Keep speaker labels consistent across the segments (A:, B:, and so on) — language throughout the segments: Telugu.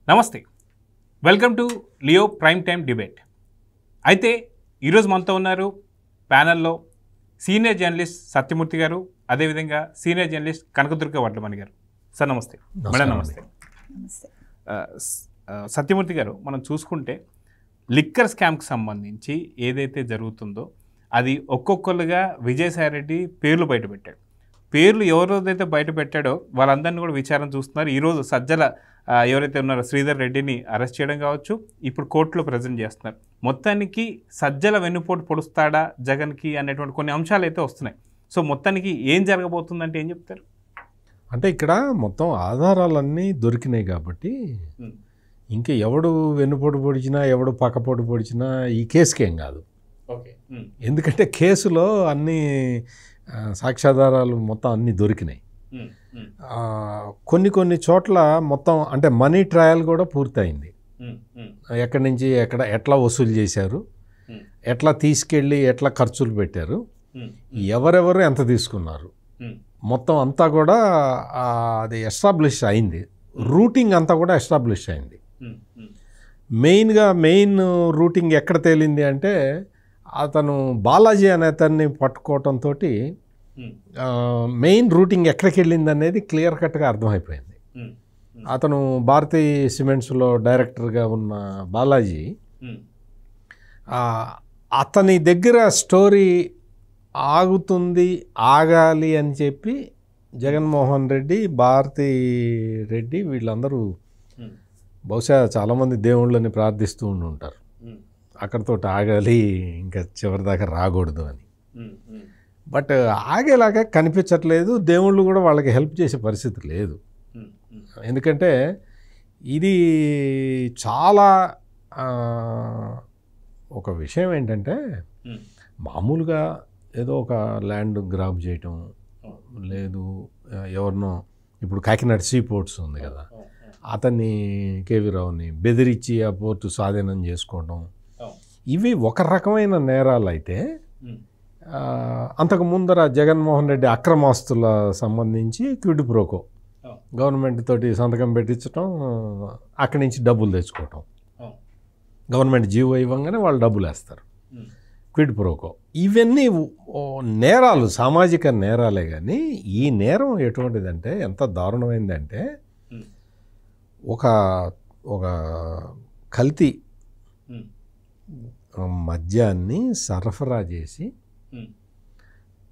A: నమస్తే, welcome to Leo prime time debate. అయితే ఈరోజు మనతో ఉన్నారు ప్యానెల్లో సీనియర్ జర్నలిస్ట్ సత్యమూర్తి గారు, అదేవిధంగా సీనియర్ జర్నలిస్ట్ కనకదుర్గ వడ్లమణి గారు. సార్ నమస్తే. మేడం నమస్తే. సత్యమూర్తి గారు, మనం చూసుకుంటే లిక్కర్ స్కామ్కి సంబంధించి ఏదైతే జరుగుతుందో అది ఒక్కొక్కరుగా విజయసాయిరెడ్డి పేర్లు బయటపెట్టాడు. పేర్లు ఎవరైతే బయట పెట్టాడో వాళ్ళందరినీ కూడా విచారణ చూస్తున్నారు. ఈరోజు సజ్జల ఎవరైతే ఉన్నారో శ్రీధర్ రెడ్డిని అరెస్ట్ చేయడం కావచ్చు, ఇప్పుడు కోర్టులో ప్రజెంట్ చేస్తున్నారు. మొత్తానికి సజ్జల వెన్నుపోటు పొడుస్తాడా జగన్కి అనేటువంటి కొన్ని అంశాలు అయితే వస్తున్నాయి. సో మొత్తానికి ఏం జరగబోతుందంటే ఏం చెప్తారు?
B: అంటే ఇక్కడ మొత్తం ఆధారాలన్నీ దొరికినాయి కాబట్టి ఇంకా ఎవడు వెన్నుపోటు పొడిచినా ఎవడు పక్కపోటు పొడిచినా ఈ కేసుకేం కాదు. ఎందుకంటే కేసులో అన్ని సాక్ష్యాధారాలు మొత్తం అన్నీ దొరికినాయి. కొన్ని చోట్ల మొత్తం అంటే మనీ ట్రయల్ కూడా పూర్తయింది. ఎక్కడి నుంచి ఎట్లా వసూలు చేశారు, ఎట్లా తీసుకెళ్ళి ఎట్లా ఖర్చులు పెట్టారు, ఎవరెవరు ఎంత తీసుకున్నారు, మొత్తం అంతా కూడా అది ఎస్టాబ్లిష్ అయింది. రూటింగ్ అంతా కూడా ఎస్టాబ్లిష్ అయింది. మెయిన్ రూటింగ్ ఎక్కడ తేలింది అంటే అతను బాలాజీ అనే అతన్ని పట్టుకోవటంతో మెయిన్ రూటింగ్ ఎక్కడికి వెళ్ళింది అనేది క్లియర్ కట్గా అర్థమైపోయింది. అతను భారతీ సిమెంట్స్లో డైరెక్టర్గా ఉన్న బాలాజీ, అతని దగ్గర స్టోరీ ఆగాలి అని చెప్పి జగన్మోహన్ రెడ్డి, భారతీ రెడ్డి వీళ్ళందరూ బహుశా చాలామంది దేవుళ్ళని ప్రార్థిస్తూ ఉంటారు, అక్కడితో ఆగాలి, ఇంకా చివరిదాకా రాకూడదు అని. బట్ ఆగేలాగా కనిపించట్లేదు. దేవుళ్ళు కూడా వాళ్ళకి హెల్ప్ చేసే పరిస్థితి లేదు. ఎందుకంటే ఇది చాలా ఒక విషయం ఏంటంటే, మామూలుగా ఏదో ఒక ల్యాండ్ గ్రాబ్ చేయటం లేదు, ఎవరినో ఇప్పుడు కాకినాడ సీ పోర్ట్స్ ఉంది కదా, అతన్ని కేవీ రావుని బెదిరించి ఆ పోర్టు స్వాధీనం చేసుకోవడం, ఇవి ఒక రకమైన నేరాలు. అయితే అంతకు ముందర జగన్మోహన్ రెడ్డి అక్రమాస్తుల సంబంధించి క్విడ్ ప్రోకో గవర్నమెంట్ తోటి సంతకం పెట్టించడం, అక్కడి నుంచి డబ్బులు తెచ్చుకోవటం, గవర్నమెంట్ జీవో ఇవ్వగానే వాళ్ళు డబ్బులు వేస్తారు, క్విడ్ ప్రోకో. ఇవన్నీ నేరాలు, సామాజిక నేరాలే. కానీ ఈ నేరం ఎటువంటిదంటే ఎంత దారుణమైందంటే, ఒక కల్తీ మద్యాన్ని సరఫరా చేసి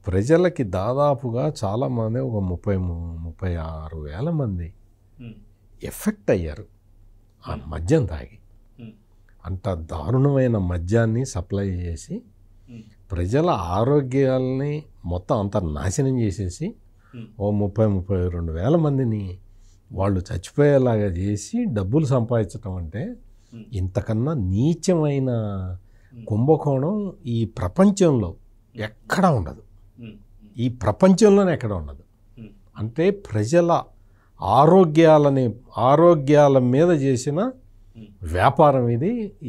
B: ప్రజలకి దాదాపుగా చాలామంది ఒక 36 వేల మంది ఎఫెక్ట్ అయ్యారు ఆ మద్యం తాగి. అంత దారుణమైన మద్యాన్ని సప్లై చేసి ప్రజల ఆరోగ్యాలని మొత్తం అంత నాశనం చేసేసి ఓ 32 వేల మందిని వాళ్ళు చచ్చిపోయేలాగా చేసి డబ్బులు సంపాదించడం అంటే ఇంతకన్నా నీచమైన కుంభకోణం ఈ ప్రపంచంలో ఎక్కడా ఉండదు. ఈ ప్రపంచంలోనే ఎక్కడ ఉండదు. అంటే ప్రజల ఆరోగ్యాల మీద చేసిన వ్యాపారం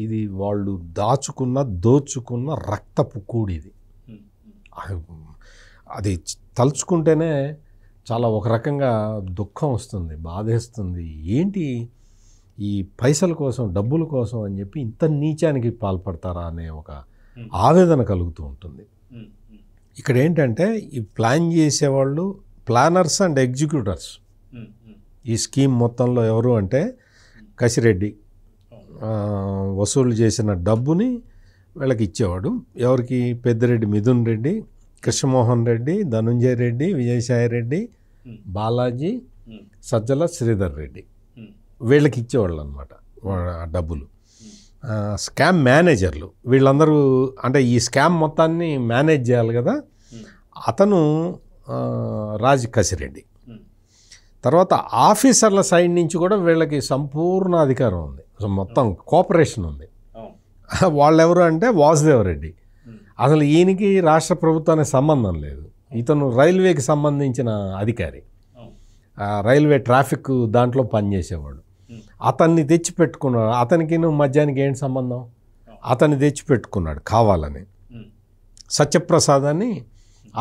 B: ఇది వాళ్ళు దోచుకున్న రక్తపు కూడిది. అది తలుచుకుంటేనే చాలా ఒక రకంగా దుఃఖం వస్తుంది, బాధేస్తుంది. ఏంటి ఈ పైసల కోసం, డబ్బుల కోసం అని చెప్పి ఇంత నీచానికి పాల్పడతారా అనే ఒక ఆవేదన కలుగుతూ ఉంటుంది. ఇక్కడ ఏంటంటే ఈ ప్లాన్ చేసేవాళ్ళు ప్లానర్స్ అండ్ ఎగ్జిక్యూటర్స్. ఈ స్కీమ్ మొత్తంలో ఎవరు అంటే కసిరెడ్డి వసూలు చేసిన డబ్బుని వీళ్ళకి ఇచ్చేవాడు. ఎవరికి? పెద్దిరెడ్డి మిథున్ రెడ్డి, కృష్ణమోహన్ రెడ్డి, ధనుంజయ రెడ్డి, విజయసాయి రెడ్డి, బాలాజీ, సజ్జల శ్రీధర్ రెడ్డి, వీళ్ళకి ఇచ్చేవాళ్ళు అనమాట డబ్బులు. స్కామ్ మేనేజర్లు వీళ్ళందరూ. అంటే ఈ స్కామ్ మొత్తాన్ని మేనేజ్ చేయాలి కదా, అతను రాజ్ కసిరెడ్డి. తర్వాత ఆఫీసర్ల సైడ్ నుంచి కూడా వీళ్ళకి సంపూర్ణ అధికారం ఉంది, మొత్తం కోఆపరేషన్ ఉంది. వాళ్ళెవరు అంటే వాసుదేవరెడ్డి. అసలు ఈయనకి రాష్ట్ర ప్రభుత్వానికి సంబంధం లేదు. ఇతను రైల్వేకి సంబంధించిన అధికారి, రైల్వే ట్రాఫిక్ దాంట్లో పనిచేసేవాడు. అతన్ని తెచ్చిపెట్టుకున్నాడు. అతనికి మద్యానికి ఏంటి సంబంధం? అతన్ని తెచ్చిపెట్టుకున్నాడు కావాలని. సత్యప్రసాద్ అని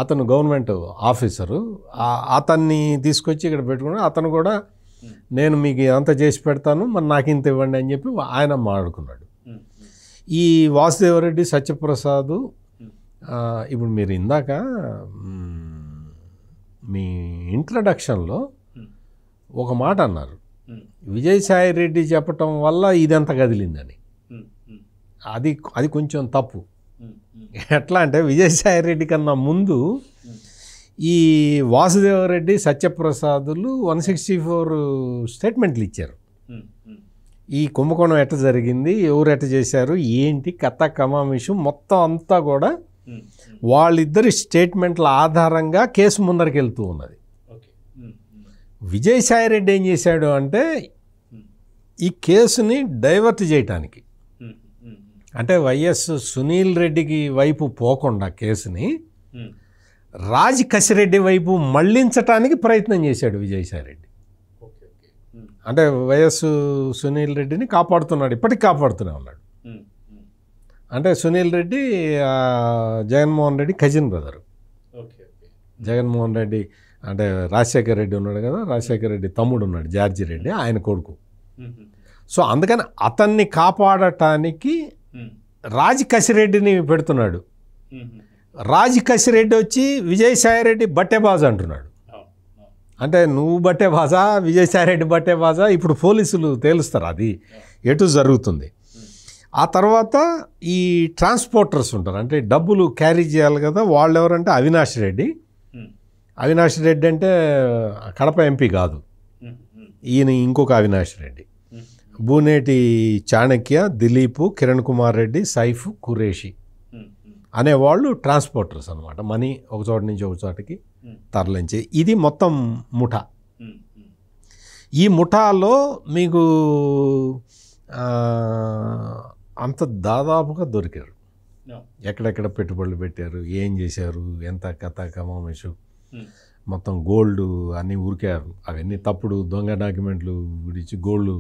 B: అతను గవర్నమెంట్ ఆఫీసరు, అతన్ని తీసుకొచ్చి ఇక్కడ పెట్టుకున్నాడు. అతను కూడా నేను మీకు అంత చేసి పెడతాను, మరి నాకు ఇంత ఇవ్వండి అని చెప్పి ఆయన మాట్లాడుకున్నాడు. ఈ వాసుదేవరెడ్డి, సత్యప్రసాద్, ఇప్పుడు మీరు ఇందాక మీ ఇంట్రడక్షన్లో ఒక మాట అన్నారు, విజయసాయి రెడ్డి చెప్పటం వల్ల ఇదంతా కదిలిందని. అది కొంచెం తప్పు. ఎట్లా అంటే విజయసాయి రెడ్డి కన్నా ముందు ఈ వాసుదేవరెడ్డి, సత్యప్రసాదులు 164 స్టేట్మెంట్లు ఇచ్చారు. ఈ కుంభకోణం ఎట్ట జరిగింది, ఎవరు ఎట్ట చేశారు, ఏంటి కథ కమామిషం మొత్తం అంతా కూడా వాళ్ళిద్దరి స్టేట్మెంట్ల ఆధారంగా కేసు ముందరికి వెళ్తూ ఉన్నది. విజయసాయి రెడ్డి ఏం చేశాడు అంటే ఈ కేసుని డైవర్ట్ చేయటానికి, అంటే వైఎస్ సునీల్ రెడ్డికి వైపు పోకుండా కేసుని రాజ్ కసిరెడ్డి వైపు మళ్లించటానికి ప్రయత్నం చేశాడు విజయసాయి రెడ్డి. అంటే వైఎస్ సునీల్ రెడ్డిని కాపాడుతున్నాడు, ఇప్పటికి కాపాడుతూనే ఉన్నాడు. అంటే సునీల్ రెడ్డి జగన్మోహన్ రెడ్డి కజిన్ బ్రదరు. జగన్మోహన్ రెడ్డి అంటే రాజశేఖర్ రెడ్డి ఉన్నాడు కదా, రాజశేఖర్ రెడ్డి తమ్ముడు ఉన్నాడు జార్జి రెడ్డి, ఆయన కొడుకు. సో అందుకని అతన్ని కాపాడటానికి రాజ్ కసిరెడ్డిని పెడుతున్నాడు. రాజ్ కసిరెడ్డి వచ్చి విజయసాయిరెడ్డి బట్టేబాజా అంటున్నాడు. అంటే నువ్వు బట్టేబాజా, విజయసాయిరెడ్డి బట్టేబాజా, ఇప్పుడు పోలీసులు తేలుస్తారు అది ఎటు జరుగుతుంది. ఆ తర్వాత ఈ ట్రాన్స్పోర్టర్స్ ఉంటారు, అంటే డబ్బులు క్యారీ చేయాలి కదా, వాళ్ళు ఎవరంటే అవినాష్ రెడ్డి. అవినాష్ రెడ్డి అంటే కడప ఎంపీ కాదు, ఈయన ఇంకొక అవినాష్ రెడ్డి. బూనేటి చాణక్య, దిలీప్, కిరణ్ కుమార్ రెడ్డి, సైఫ్, కురేషి అనేవాళ్ళు ట్రాన్స్పోర్టర్స్ అనమాట. మనీ ఒక చోట నుంచి ఒక చోటకి తరలించే ఇది మొత్తం ముఠా. ఈ ముఠాలో మీకు అంత దాదాపుగా దొరికారు, ఎక్కడెక్కడ పెట్టుబడులు పెట్టారు, ఏం చేశారు, ఎంత కథ కమామేషు, మొత్తం గోల్డ్ అన్నీ ఊరికారు, అవన్నీ తప్పుడు దొంగ డాక్యుమెంట్లు గురించి గోల్డ్,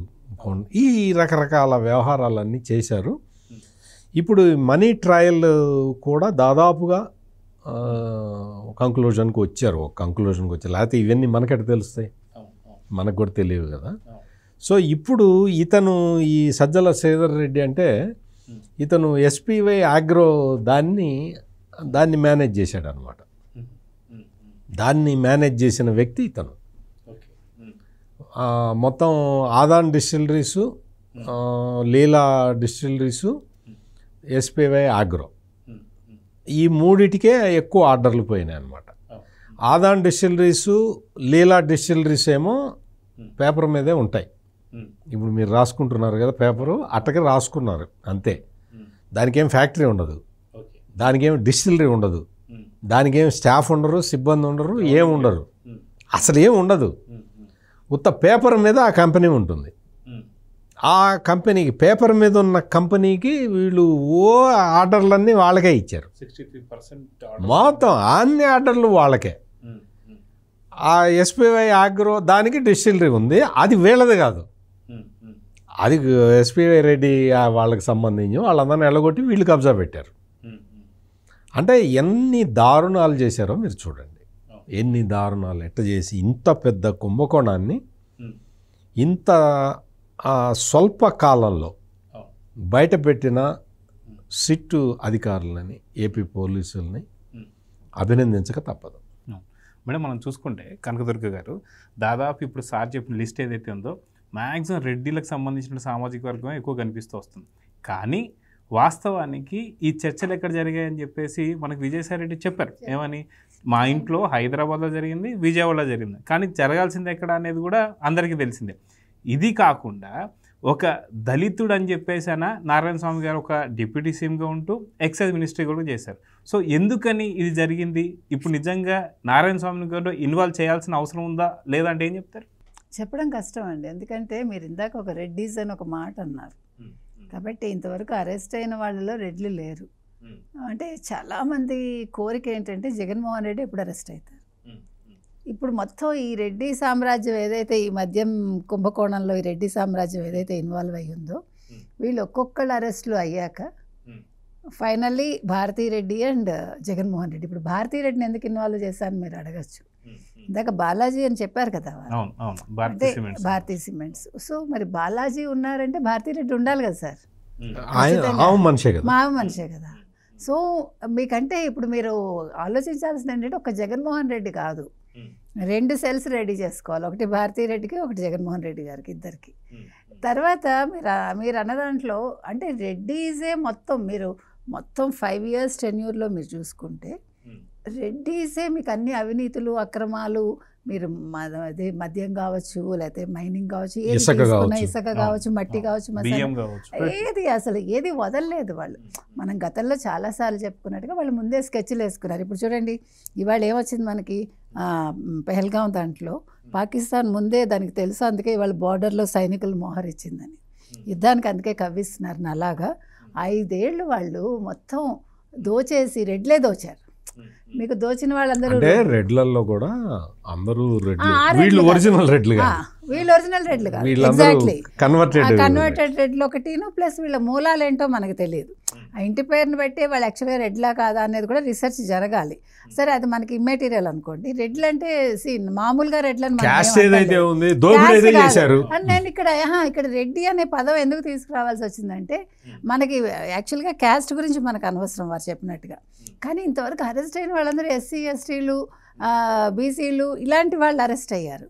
B: ఈ రకరకాల వ్యవహారాలన్నీ చేశారు. ఇప్పుడు మనీ ట్రయల్ కూడా దాదాపుగా కంక్లూజన్కి వచ్చారు, ఒక కంక్లూజన్కి వచ్చారు. లేకపోతే ఇవన్నీ మనకట్ట తెలుస్తాయి, మనకు కూడా తెలియవు కదా. సో ఇప్పుడు ఇతను ఈ సజ్జల శ్రీధర్ రెడ్డి అంటే ఇతను ఎస్పీవై ఆగ్రో దాన్ని మేనేజ్ చేశాడు అనమాట. దాన్ని మేనేజ్ చేసిన వ్యక్తి ఇతను. మొత్తం ఆదాన్ డిస్టిలరీసు, లీలా డిస్టిలరీసు, ఎస్పీవై ఆగ్రో, ఈ మూడిటికే ఎక్కువ ఆర్డర్లు పోయినాయి అనమాట. ఆదాన్ డిస్టిలరీసు, లీలా డిస్టిలరీస్ ఏమో పేపర్ మీదే ఉంటాయి. ఇప్పుడు మీరు రాసుకుంటున్నారు కదా పేపరు, అట్టకే రాసుకున్నారు అంతే. దానికేం ఫ్యాక్టరీ ఉండదు, దానికేం డిస్టిలరీ ఉండదు, దానికేం స్టాఫ్ ఉండరు, సిబ్బంది ఉండరు, ఏం ఉండరు, అసలు ఏం ఉండదు. ఉత్త పేపర్ మీద ఆ కంపెనీ ఉంటుంది. ఆ కంపెనీకి, పేపర్ మీద ఉన్న కంపెనీకి వీళ్ళు ఆర్డర్లన్నీ వాళ్ళకే ఇచ్చారు. 63% మొత్తం అన్ని ఆర్డర్లు వాళ్ళకే. ఆ ఎస్పీవై ఆగ్రో దానికి డిస్టిలరీ ఉంది, అది వీళ్ళది కాదు, అది ఎస్పీవై రెడ్డి వాళ్ళకి సంబంధించి వాళ్ళందరినీ ఎల్లగొట్టి వీళ్ళు కబ్జా పెట్టారు. అంటే ఎన్ని దారుణాలు చేశారో మీరు చూడండి, ఎన్ని దారుణాలు ఎట్ట చేసి ఇంత పెద్ద కుంభకోణాన్ని ఇంత స్వల్ప కాలంలో బయటపెట్టిన సిట్టు అధికారులని, ఏపీ పోలీసులని అభినందించక తప్పదు.
A: మేడం మనం చూసుకుంటే కనకదుర్గ గారు దాదాపు ఇప్పుడు సార్ చెప్పిన లిస్ట్ ఏదైతే ఉందో మ్యాక్సిమం రెడ్డిలకు సంబంధించిన సామాజిక వర్గమే ఎక్కువ కనిపిస్తూ వస్తుంది. కానీ వాస్తవానికి ఈ చర్చలు ఎక్కడ జరిగాయని చెప్పేసి మనకు విజయసాయి రెడ్డి చెప్పారు. ఏమని, మా ఇంట్లో హైదరాబాద్లో జరిగింది, విజయవాడలో జరిగింది, కానీ జరగాల్సింది ఎక్కడ అనేది కూడా అందరికీ తెలిసిందే. ఇది కాకుండా ఒక దళితుడు అని చెప్పేసి నారాయణ స్వామి గారు ఒక డిప్యూటీ సీఎంగా ఉంటూ ఎక్సైజ్ మినిస్ట్రీ కూడా చేశారు. సో ఎందుకని ఇది జరిగింది? ఇప్పుడు నిజంగా నారాయణ స్వామి గారు ఇన్వాల్వ్ చేయాల్సిన అవసరం ఉందా లేదంటే ఏం చెప్తారు?
C: చెప్పడం కష్టం అండి, ఎందుకంటే మీరు ఇందాక ఒక రెడ్డీస్ అని ఒక మాట అన్నారు కాబట్టి ఇంతవరకు అరెస్ట్ అయిన వాళ్ళలో రెడ్లు లేరు. అంటే చాలామంది కోరిక ఏంటంటే జగన్మోహన్ రెడ్డి ఎప్పుడు అరెస్ట్ అవుతారు. ఇప్పుడు మొత్తం ఈ రెడ్డి సామ్రాజ్యం ఏదైతే ఈ మద్యం కుంభకోణంలో ఈ రెడ్డి సామ్రాజ్యం ఏదైతే ఇన్వాల్వ్ అయ్యిందో వీళ్ళు ఒక్కొక్కళ్ళు అరెస్టులు అయ్యాక ఫైనల్లీ భారతీ రెడ్డి అండ్ జగన్మోహన్ రెడ్డి. ఇప్పుడు భారతీ రెడ్డిని ఎందుకు ఇన్వాల్వ్ చేశాను మీరు అడగచ్చు. ఇందాక బాలాజీ అని చెప్పారు కదా వారు.
A: అవును అవును
C: అంటే
A: భారతీయ సిమెంట్స్.
C: భారతీ సిమెంట్స్. సో మరి బాలాజీ ఉన్నారంటే భారతీరెడ్డి ఉండాలి కదా సార్,
B: ఆయన మనిషే కదా.
C: మా మనిషే కదా. సో మీకంటే ఇప్పుడు మీరు ఆలోచించాల్సింది ఏంటంటే ఒక జగన్మోహన్ రెడ్డి కాదు, 2 సెల్స్ రెడీ చేసుకోవాలి, ఒకటి భారతీ రెడ్డికి ఒకటి జగన్మోహన్ రెడ్డి గారికి, ఇద్దరికి. తర్వాత మీరు అన్న దాంట్లో అంటే రెడ్డీసే మొత్తం 5 years టెన్యూర్లో మీరు చూసుకుంటే రెడ్డీసే మీకు అన్ని అవినీతులు అక్రమాలు, మీరు అదే మద్యం కావచ్చు, లేకపోతే మైనింగ్ కావచ్చు, ఇసుక కావచ్చు, మట్టి కావచ్చు, ఏది వదలలేదు వాళ్ళు. మనం గతంలో చాలాసార్లు చెప్పుకున్నట్టుగా వాళ్ళు ముందే స్కెచ్లు వేసుకున్నారు. ఇప్పుడు చూడండి ఇవాళ ఏమొచ్చింది మనకి, పెహల్గాం దాంట్లో పాకిస్తాన్ ముందే దానికి తెలుసు, అందుకే ఇవాళ బార్డర్లో సైనికులు మోహరించిందని, యుద్ధానికి అందుకే కవ్విస్తున్నారు. అలాగా 5 ఏళ్ళు వాళ్ళు మొత్తం దోచేసి రెడ్లే దోచారు. మీకు దోచిన వాళ్ళందరూ
B: అంటే రెడ్లలో కూడా అందరూ రెడ్లు, వీళ్ళు ఒరిజినల్ రెడ్లు కాదు, ఎగ్జాక్ట్లీ
C: కన్వర్టెడ్ రెడ్లు ఒకటిను, ప్లస్ వీళ్ళ మూలాలు ఏంటో మనకు తెలియదు. ఆ ఇంటి పేరుని బట్టి వాళ్ళు యాక్చువల్గా రెడ్లా కాదా అనేది కూడా రీసెర్చ్ జరగాలి. సరే అది మనకి ఇమ్మెటీరియల్ అనుకోండి. రెడ్లు అంటే మామూలుగా రెడ్లని నేను ఇక్కడ రెడ్డి అనే పదం ఎందుకు తీసుకురావాల్సి వచ్చిందంటే మనకి యాక్చువల్గా క్యాస్ట్ గురించి మనకు అనవసరం వారు చెప్పినట్టుగా. కానీ ఇంతవరకు అరెస్ట్ అయిన వాళ్ళందరూ ఎస్సీ ఎస్టీలు బీసీలు ఇలాంటి వాళ్ళు అరెస్ట్ అయ్యారు,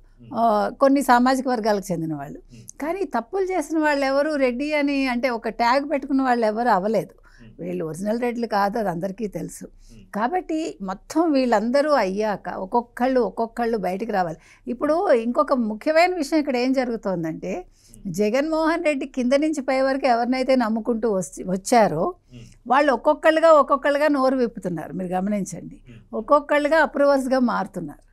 C: కొన్ని సామాజిక వర్గాలకు చెందిన వాళ్ళు. కానీ తప్పులు చేసిన వాళ్ళు ఎవరు రెడ్డి అని అంటే ఒక ట్యాగ్ పెట్టుకున్న వాళ్ళు ఎవరు అవ్వలేదు. వీళ్ళు ఒరిజినల్ రెడ్లు కాదు, అది అందరికీ తెలుసు. కాబట్టి మొత్తం వీళ్ళందరూ అయ్యాక ఒక్కొక్కళ్ళు బయటికి రావాలి. ఇప్పుడు ఇంకొక ముఖ్యమైన విషయం ఇక్కడ ఏం జరుగుతోందంటే జగన్మోహన్ రెడ్డి కింద నుంచి పై వరకు ఎవరినైతే నమ్ముకుంటూ వచ్చారో వాళ్ళు ఒక్కొక్కళ్ళుగా నోరు విప్పుతున్నారు. మీరు గమనించండి, ఒక్కొక్కళ్ళుగా అప్రూవర్స్గా మారుతున్నారు.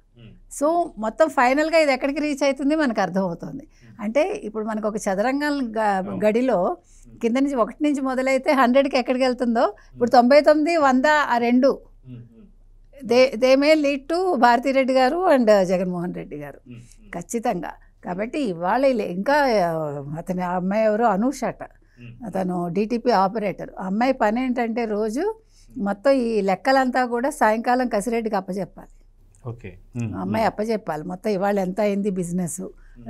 C: సో మొత్తం ఫైనల్గా ఇది ఎక్కడికి రీచ్ అవుతుంది మనకు అర్థమవుతుంది. అంటే ఇప్పుడు మనకు ఒక చదరంగం గడిలో కింద నుంచి 1 నుంచి మొదలైతే 100కి ఎక్కడికి వెళ్తుందో ఇప్పుడు 99, 100 ఆ 2 they may lead to Bharathi Reddy గారు అండ్ జగన్మోహన్ రెడ్డి గారు ఖచ్చితంగా. కాబట్టి ఇవాళ ఇంకా అతని అమ్మాయి ఎవరో అనూషట, అతను డిటిపి ఆపరేటర్. అమ్మాయి పని ఏంటంటే రోజు మొత్తం ఈ లెక్కలంతా కూడా సాయంకాలం కసిరెడ్డికి అప్పచెప్పాలి. అమ్మాయి అప్పచెప్పాలి మొత్తం ఇవాళ ఎంత అయింది బిజినెస్.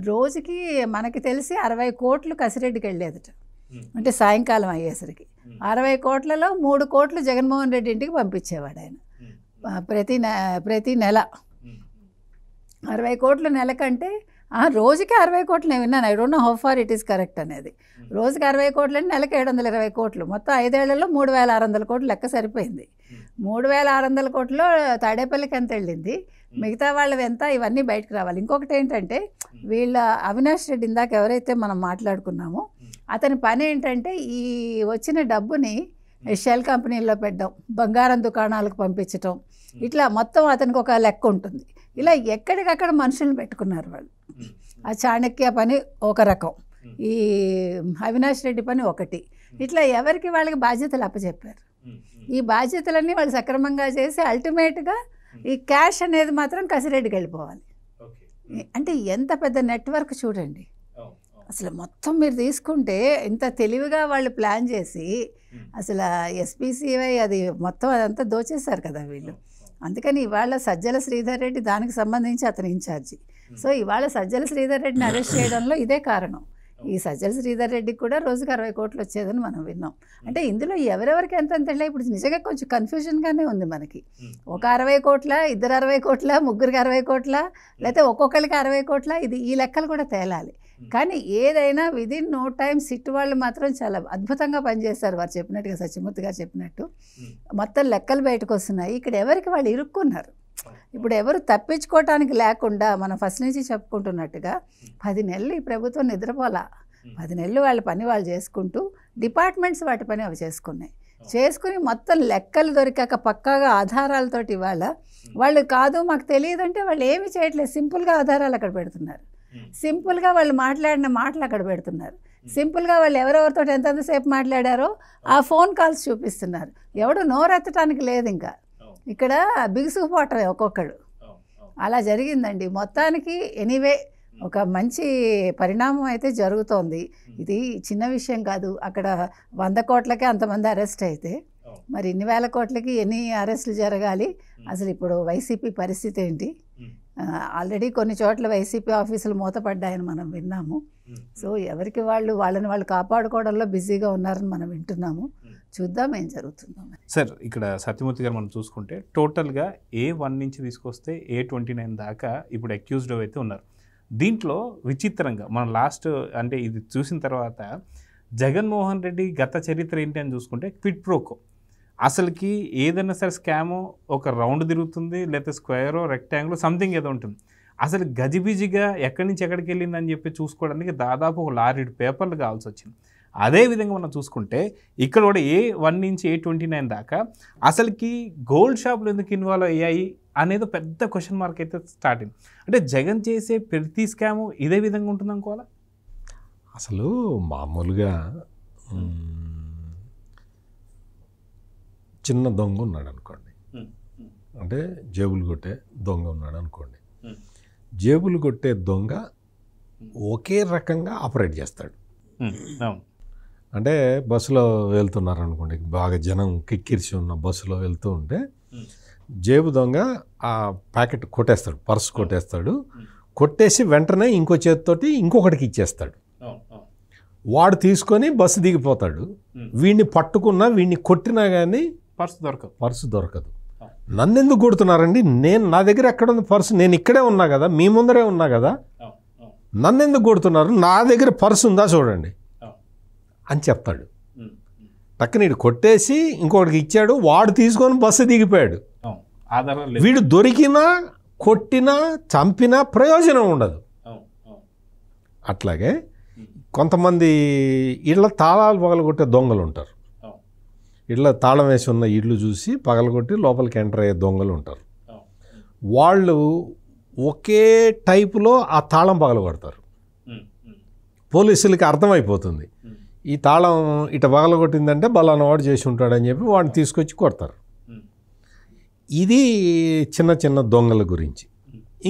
C: రోజుకి మనకి తెలిసి 60 కోట్లు కసిరెడ్డికి వెళ్ళేదట. అంటే సాయంకాలం అయ్యేసరికి 60 కోట్లలో 3 కోట్లు జగన్మోహన్ రెడ్డి ఇంటికి పంపించేవాడు ఆయన ప్రతి నెల. 60 కోట్లు నెలకంటే రోజుకి 60 కోట్లు నేను విన్నాను. I don't know how far it is correct అనేది. రోజుకి 60 కోట్లు అంటే నెలకి 720 కోట్లు, మొత్తం 5 ఏళ్లలో 3600 కోట్లు లెక్క సరిపోయింది. 3600 కోట్లు తాడేపల్లికి ఎంత వెళ్ళింది, మిగతా వాళ్ళవి ఎంత, ఇవన్నీ బయటకు రావాలి. ఇంకొకటి ఏంటంటే వీళ్ళ అవినాష్ రెడ్డి ఇందాక ఎవరైతే మనం మాట్లాడుకున్నామో అతని పని ఏంటంటే ఈ వచ్చిన డబ్బుని షెల్ కంపెనీల్లో పెట్టడం, బంగారం దుకాణాలకు పంపించటం, ఇట్లా మొత్తం అతనికి ఒక లెక్క ఉంటుంది. ఇలా ఎక్కడికక్కడ మనుషులను పెట్టుకున్నారు వాళ్ళు. ఆ చాణక్య పని ఒక రకం, ఈ అవినాష్ రెడ్డి పని ఒకటి, ఇట్లా ఎవరికి వాళ్ళకి బాధ్యతలు అప్పచెప్పారు. ఈ బాధ్యతలన్నీ వాళ్ళు సక్రమంగా చేసి అల్టిమేట్గా ఈ క్యాష్ అనేది మాత్రం కసిరెడ్డికి వెళ్ళిపోవాలి. అంటే ఎంత పెద్ద నెట్వర్క్ చూడండి అసలు. మొత్తం మీరు తీసుకుంటే ఇంత తెలివిగా వాళ్ళు ప్లాన్ చేసి అసలు ఎస్పీసీవై అది మొత్తం అదంతా దోచేశారు కదా వీళ్ళు. అందుకని ఇవాళ సజ్జల శ్రీధర్ రెడ్డి దానికి సంబంధించి అతను ఇన్ఛార్జి. సో ఇవాళ సజ్జల శ్రీధర్ రెడ్డిని అరెస్ట్ చేయడంలో ఇదే కారణం. ఈ సజ్జల శ్రీధర్ రెడ్డికి కూడా రోజుకి 60 కోట్లు వచ్చేదని మనం విన్నాం. అంటే ఇందులో ఎవరెవరికి ఎంత తెలియదు. ఇప్పుడు నిజంగా కొంచెం కన్ఫ్యూజన్గానే ఉంది మనకి. ఒక 60 కోట్ల, ఇద్దరు 60 కోట్ల, ముగ్గురికి 60 కోట్ల, లేకపోతే ఒక్కొక్కరికి 60 కోట్ల, ఇది ఈ లెక్కలు కూడా తేలాలి. కానీ ఏదైనా విదిన్ నో టైం సిట్ వాళ్ళు మాత్రం చాలా అద్భుతంగా పనిచేస్తారు. వారు చెప్పినట్టుగా సత్యమూర్తి గారు చెప్పినట్టు మొత్తం లెక్కలు బయటకు వస్తున్నాయి. ఇక్కడ ఎవరికి వాళ్ళు ఇరుక్కున్నారు. ఇప్పుడు ఎవరు తప్పించుకోవటానికి లేకుండా మనం ఫస్ట్ నుంచి చెప్పుకుంటున్నట్టుగా 10 నెలలు ఈ ప్రభుత్వం నిద్రపోలా. 10 నెలలు వాళ్ళ పని వాళ్ళు చేసుకుంటూ డిపార్ట్మెంట్స్ వాటి పని అవి చేసుకుని మొత్తం లెక్కలు దొరికాక పక్కాగా ఆధారాలతోటి ఇవాళ వాళ్ళు కాదు మాకు తెలియదు అంటే వాళ్ళు ఏమి చేయట్లేదు. సింపుల్గా ఆధారాలు అక్కడ పెడుతున్నారు, సింపుల్గా వాళ్ళు మాట్లాడిన మాటలు అక్కడ పెడుతున్నారు, సింపుల్గా వాళ్ళు ఎవరెవరితో ఎంతసేపు మాట్లాడారో ఆ ఫోన్ కాల్స్ చూపిస్తున్నారు. ఎవడు నోరెత్తడానికి లేదు. ఇంకా ఇక్కడ బిగుసుకుపోవటమే ఒక్కొక్కడు. అలా జరిగిందండి మొత్తానికి. ఎనీవే ఒక మంచి పరిణామం అయితే జరుగుతోంది. ఇది చిన్న విషయం కాదు. అక్కడ 100 కోట్లకే అంతమంది అరెస్ట్ అయితే మరి ఇన్ని వేల కోట్లకి ఎన్ని అరెస్టులు జరగాలి? అసలు ఇప్పుడు వైసీపీ పరిస్థితి ఏంటి? ఆల్రెడీ కొన్ని చోట్ల వైసీపీ ఆఫీసులు మూతపడ్డాయని మనం విన్నాము. సో ఎవరికి వాళ్ళని వాళ్ళు కాపాడుకోవడంలో బిజీగా ఉన్నారని మనం వింటున్నాము. చూద్దాం ఏం జరుగుతుందో.
A: సార్ ఇక్కడ సత్యమూర్తి గారు మనం చూసుకుంటే టోటల్గా A1 నుంచి తీసుకొస్తే A29 దాకా ఇప్పుడు అక్యూజ్డ్ అయితే ఉన్నారు. దీంట్లో విచిత్రంగా మనం లాస్ట్ అంటే ఇది చూసిన తర్వాత జగన్మోహన్ రెడ్డి గత చరిత్ర ఏంటి అని చూసుకుంటే క్విడ్ ప్రోకో, అసలుకి ఏదైనా సరే స్కాము ఒక రౌండ్ తిరుగుతుంది, లేకపోతే స్క్వేరో రెక్టాంగిల్ సంథింగ్ ఏదో ఉంటుంది. అసలు గజిబిజిగా ఎక్కడి నుంచి ఎక్కడికి వెళ్ళిందని చెప్పి చూసుకోవడానికి దాదాపు ఒక 6-7 పేపర్లు కావాల్సి వచ్చింది. అదేవిధంగా మనం చూసుకుంటే ఇక్కడ కూడా A1 నుంచి A29 దాకా అసలుకి గోల్డ్ షాపులు ఎందుకు ఇన్వాల్వ్ అయ్యాయి అనేది పెద్ద క్వశ్చన్ మార్క్ అయితే స్టార్ట్ అయింది. అంటే జగన్ చేసే ప్రతి స్కాము ఇదే విధంగా ఉంటుంది అనుకోవాలా?
B: అసలు మామూలుగా చిన్న దొంగ ఉన్నాడు అనుకోండి, అంటే జేబులు కొట్టే దొంగ ఉన్నాడు అనుకోండి. జేబులు కొట్టే దొంగ ఒకే రకంగా ఆపరేట్ చేస్తాడు. అంటే బస్సులో వెళ్తున్నారు అనుకోండి, బాగా జనం కిక్కిరిసి ఉన్న బస్సులో వెళ్తూ ఉంటే జేబు దొంగ ఆ ప్యాకెట్ కొట్టేస్తాడు, పర్స్ కొట్టేస్తాడు. కొట్టేసి వెంటనే ఇంకో చేతితోటి ఇంకొకటికి ఇచ్చేస్తాడు. వాడు తీసుకొని బస్సు దిగిపోతాడు. వీడిని పట్టుకున్నా వీడిని కొట్టినా కానీ పర్సు దొరకదు. నన్ను ఎందుకు కొడుతున్నారండి? నా దగ్గర ఎక్కడ ఉంది పర్సు? నేను ఇక్కడే ఉన్నా కదా, మీ ముందరే ఉన్నా కదా, నన్ను ఎందుకు కొడుతున్నారు? నా దగ్గర పర్సు ఉందా చూడండి అని చెప్తాడు. టక్కన వీడు కొట్టేసి ఇంకొకటికి ఇచ్చాడు, వాడు తీసుకొని బస్సు దిగిపోయాడు. వీడు దొరికినా కొట్టినా చంపినా ప్రయోజనం ఉండదు. అట్లాగే కొంతమంది ఇళ్ళ తాళాలు పగలగొట్టే దొంగలు ఉంటారు. ఇళ్ళ తాళం వేసి ఉన్న ఇళ్ళు చూసి పగలగొట్టి లోపలికి ఎంటర్ అయ్యే దొంగలు ఉంటారు. వాళ్ళు ఒకే టైపులో ఆ తాళం పగలగొడతారు. పోలీసులకి అర్థమైపోతుంది ఈ తాళం ఇట పగలగొట్టిందంటే బలానా వాడు చేసి ఉంటాడని చెప్పి వాడిని తీసుకొచ్చి కొడతారు. ఇది చిన్న చిన్న దొంగల గురించి.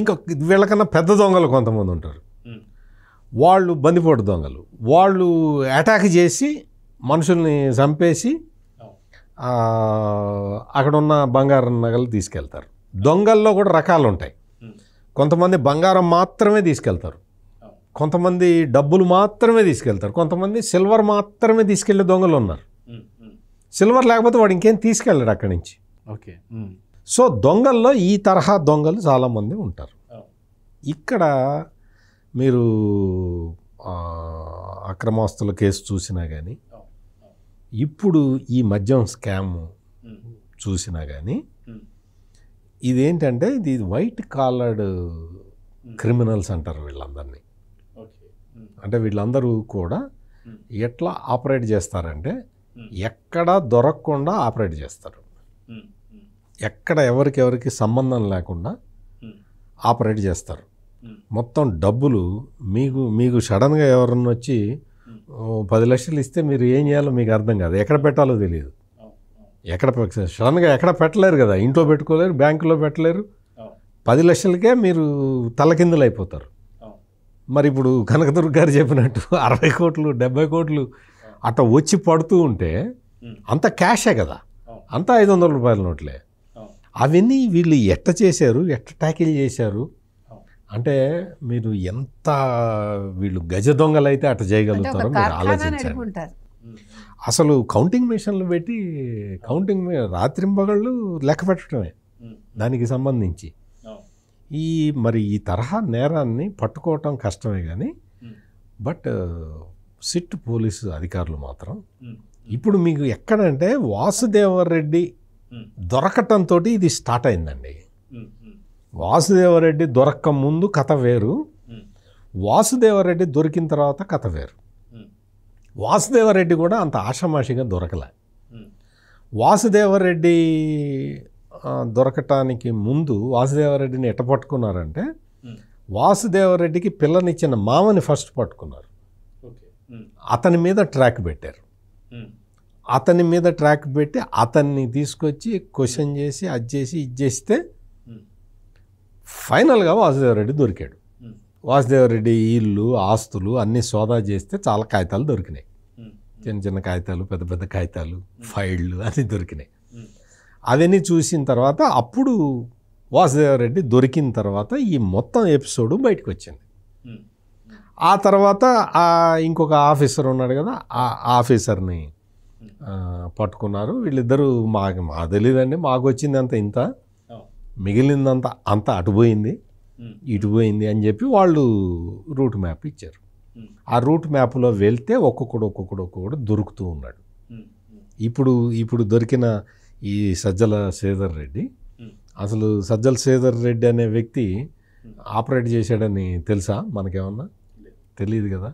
B: ఇంకా వీళ్ళకన్నా పెద్ద దొంగలు కొంతమంది ఉంటారు. వాళ్ళు బందిపోటు దొంగలు. వాళ్ళు అటాక్ చేసి మనుషుల్ని చంపేసి అక్కడ ఉన్న బంగారం నగలు తీసుకెళ్తారు. దొంగల్లో కూడా రకాలు ఉంటాయి. కొంతమంది బంగారం మాత్రమే తీసుకెళ్తారు, కొంతమంది డబ్బులు మాత్రమే తీసుకెళ్తారు, కొంతమంది సిల్వర్ మాత్రమే తీసుకెళ్లే దొంగలు ఉన్నారు. సిల్వర్ లేకపోతే వాడు ఇంకేం తీసుకెళ్ళాడు అక్కడి నుంచి.
A: ఓకే.
B: సో దొంగల్లో ఈ తరహా దొంగలు చాలామంది ఉంటారు. ఇక్కడ మీరు అక్రమాస్తుల కేసు చూసినా కానీ, ఇప్పుడు ఈ మద్యం స్కామ్ చూసినా కానీ, ఇదేంటంటే ఇది వైట్ కాలర్డ్ క్రిమినల్స్ అంటారు వీళ్ళందరినీ. అంటే వీళ్ళందరూ కూడా ఎట్లా ఆపరేట్ చేస్తారంటే ఎక్కడా దొరకకుండా ఆపరేట్ చేస్తారు. ఎక్కడ ఎవరికి సంబంధం లేకుండా ఆపరేట్ చేస్తారు. మొత్తం డబ్బులు మీకు సడన్గా ఎవరన్నా వచ్చి 10 లక్షలు ఇస్తే మీరు ఏం చేయాలో మీకు అర్థం కాదు, ఎక్కడ పెట్టాలో తెలియదు. సడన్గా ఎక్కడ పెట్టలేరు కదా, ఇంట్లో పెట్టుకోలేరు, బ్యాంకులో పెట్టలేరు. 10 లక్షలకే మీరు తలకిందులు అయిపోతారు. మరి ఇప్పుడు కనకదుర్గ గారు చెప్పినట్టు 60 కోట్లు 70 కోట్లు అట్లా వచ్చి పడుతూ ఉంటే అంత క్యాషే కదా, అంతా 500 రూపాయల నోట్లే. అవన్నీ వీళ్ళు ఎట్ట చేశారు, ఎట్ట ట్యాకిల్ చేశారు అంటే మీరు ఎంత వీళ్ళు గజ దొంగలు అయితే అట్ట చేయగలుగుతారో మీరు ఆలోచించండి. అసలు కౌంటింగ్ మిషన్లు పెట్టి రాత్రింబగళ్ళు లెక్క పెట్టడమే దానికి సంబంధించి. మరి ఈ తరహా నేరాన్ని పట్టుకోవటం కష్టమే కానీ, బట్ సిట్ పోలీసు అధికారులు మాత్రం ఇప్పుడు మీకు ఎక్కడంటే వాసుదేవరెడ్డి దొరకటంతో ఇది స్టార్ట్ అయిందండి. వాసుదేవరెడ్డి దొరక్క ముందు కథ వేరు, వాసుదేవరెడ్డి దొరికిన తర్వాత కథ వేరు. వాసుదేవరెడ్డి కూడా అంత ఆషామాషిగా దొరకలే. వాసుదేవరెడ్డి దొరకటానికి ముందు వాసుదేవరెడ్డిని ఎట్ట పట్టుకున్నారంటే, వాసుదేవరెడ్డికి పిల్లనిచ్చిన మామని ఫస్ట్ పట్టుకున్నారు. అతని మీద ట్రాక్ పెట్టారు. అతని మీద ట్రాక్ పెట్టి అతన్ని తీసుకొచ్చి క్వశ్చన్ చేసి అది చేసి ఇది చేస్తే ఫైనల్గా వాసుదేవరెడ్డి దొరికాడు. వాసుదేవరెడ్డి ఇల్లు ఆస్తులు అన్నీ సోదా చేస్తే చాలా కాగితాలు దొరికినాయి. చిన్న చిన్న కాగితాలు, పెద్ద పెద్ద కాగితాలు, ఫైళ్ళు అన్నీ దొరికినాయి. అవన్నీ చూసిన తర్వాత అప్పుడు వాసుదేవరెడ్డి దొరికిన తర్వాత ఈ మొత్తం ఎపిసోడ్ బయటకు వచ్చింది. ఆ తర్వాత ఇంకొక ఆఫీసర్ ఉన్నాడు కదా, ఆ ఆఫీసర్ని పట్టుకున్నారు. వీళ్ళిద్దరూ మాకు తెలియదండి, మాకు వచ్చింది అంత ఇంత, మిగిలిందంత అంత అటుపోయింది ఇటుపోయింది అని చెప్పి వాళ్ళు రూట్ మ్యాప్ ఇచ్చారు. ఆ రూట్ మ్యాప్లో వెళ్తే ఒక్కొక్కడు దొరుకుతూ ఉన్నాడు. ఇప్పుడు దొరికిన ఈ సజ్జల శ్రీధర్ రెడ్డి, అసలు సజ్జల శ్రీధర్ రెడ్డి అనే వ్యక్తి ఆపరేట్ చేశాడని తెలుసా మనకేమన్నా? తెలియదు కదా.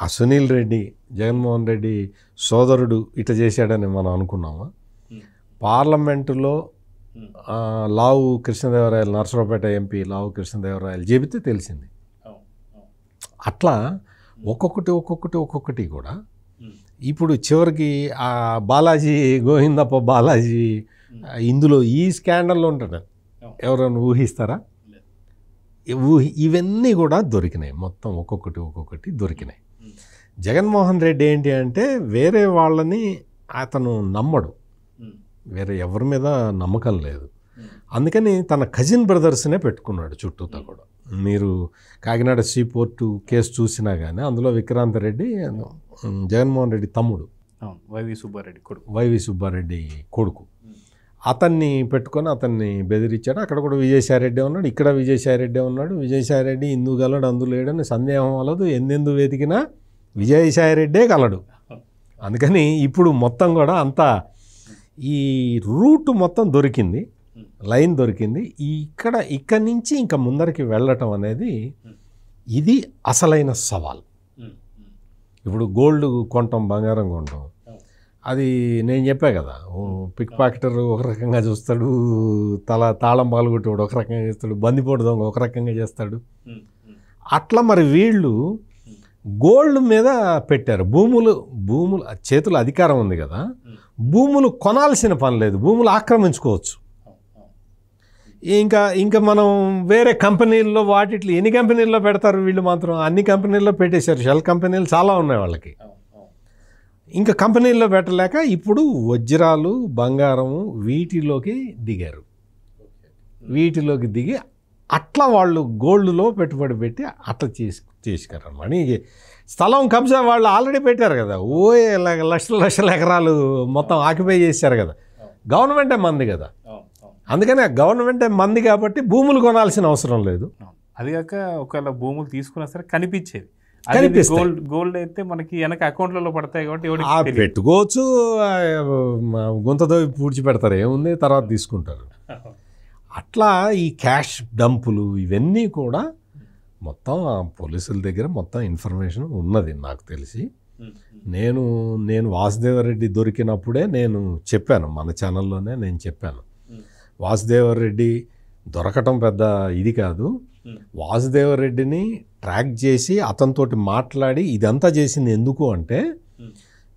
B: ఆ సునీల్ రెడ్డి జగన్మోహన్ రెడ్డి సోదరుడు ఇట్లా చేశాడని మనం అనుకున్నామా? పార్లమెంటులో లావు కృష్ణదేవరాయలు, నరసరావుపేట ఎంపీ లావు కృష్ణదేవరాయలు చెబితే తెలిసింది. అట్లా ఒక్కొక్కటి కూడా ఇప్పుడు చివరికి ఆ బాలాజీ గోవిందప్ప బాలాజీ ఇందులో ఈ స్కాండల్లో ఉంటాడు. ఎవరైనా ఊహిస్తారా? ఇవన్నీ కూడా దొరికినాయి, మొత్తం ఒక్కొక్కటి దొరికినాయి. జగన్మోహన్ రెడ్డి ఏంటి అంటే వేరే వాళ్ళని అతను నమ్మడు, వేరే ఎవరి మీద నమ్మకం లేదు. అందుకని తన కజిన్ బ్రదర్స్నే పెట్టుకున్నాడు చుట్టూతా కూడా. మీరు కాకినాడ సీపోర్టు కేసు చూసినా కానీ అందులో విక్రాంత్ రెడ్డి జగన్మోహన్ రెడ్డి తమ్ముడు, వైవి సుబ్బారెడ్డి కొడుకు, అతన్ని పెట్టుకొని అతన్ని బెదిరించాడు. అక్కడ కూడా విజయసాయిరెడ్డి ఉన్నాడు, ఇక్కడ విజయసాయిరెడ్డి ఉన్నాడు. విజయసాయిరెడ్డి ఇందుకు గలడు అందు లేడని సందేహం వలదు, ఎందెందు వెతికినా విజయసాయిరెడ్డే కలడు. అందుకని ఇప్పుడు మొత్తం కూడా అంతా ఈ రూట్ మొత్తం దొరికింది, లైన్ దొరికింది. ఇక్కడి నుంచి ఇంకా ముందరికి వెళ్ళటం అనేది ఇది అసలైన సవాల్. ఇప్పుడు గోల్డ్ కొంటాం, బంగారం కొంటాం, అది నేను చెప్పా కదా, పిక్ పాకెటర్ ఒక రకంగా చూస్తాడు, తాళం పాల్గొట్టేవాడు ఒక రకంగా చేస్తాడు, బందిపోటు దొంగ ఒక రకంగా చేస్తాడు. అట్లా మరి వీళ్ళు గోల్డ్ మీద పెట్టారు. భూములు చేతుల అధికారం ఉంది కదా, భూములు కొనాల్సిన పని లేదు, భూములు ఆక్రమించుకోవచ్చు. ఇంకా మనం వేరే కంపెనీల్లో వాటిట్లో ఎన్ని కంపెనీల్లో పెడతారు వీళ్ళు? మాత్రం అన్ని కంపెనీల్లో పెట్టేశారు. షెల్ కంపెనీలు చాలా ఉన్నాయి వాళ్ళకి. ఇంకా కంపెనీల్లో పెట్టలేక ఇప్పుడు వజ్రాలు, బంగారము వీటిలోకి దిగారు. వీటిలోకి దిగి అట్లా వాళ్ళు గోల్డ్లో పెట్టుబడి పెట్టి అట్లా చేసుకున్నారన్నమాట. స్థలం కబ్జా వాళ్ళు ఆల్రెడీ పెట్టారు కదా, లక్షల ఎకరాలు మొత్తం ఆక్యుపై చేశారు కదా. గవర్నమెంటే మంది కదా, అందుకని గవర్నమెంటే మంది కాబట్టి భూములు కొనాల్సిన అవసరం లేదు.
A: అది కాక ఒకవేళ భూములు తీసుకున్నా సరే కనిపించేది, గోల్డ్ అయితే మనకి వెనక అకౌంట్లలో పడతాయి కాబట్టి
B: పెట్టుకోవచ్చు, గుంతతో పూడ్చి పెడతారు, ఏముంది, తర్వాత తీసుకుంటారు. అట్లా ఈ క్యాష్ డంపులు ఇవన్నీ కూడా మొత్తం పోలీసుల దగ్గర మొత్తం ఇన్ఫర్మేషన్ ఉన్నది నాకు తెలిసి. నేను వాసుదేవరెడ్డి దొరికినప్పుడే నేను చెప్పాను, మన ఛానల్లోనే నేను చెప్పాను, వాసుదేవరెడ్డి దొరకటం పెద్ద ఇది కాదు, వాసుదేవరెడ్డిని ట్రాక్ చేసి అతనితోటి మాట్లాడి ఇదంతా చేసింది ఎందుకు అంటే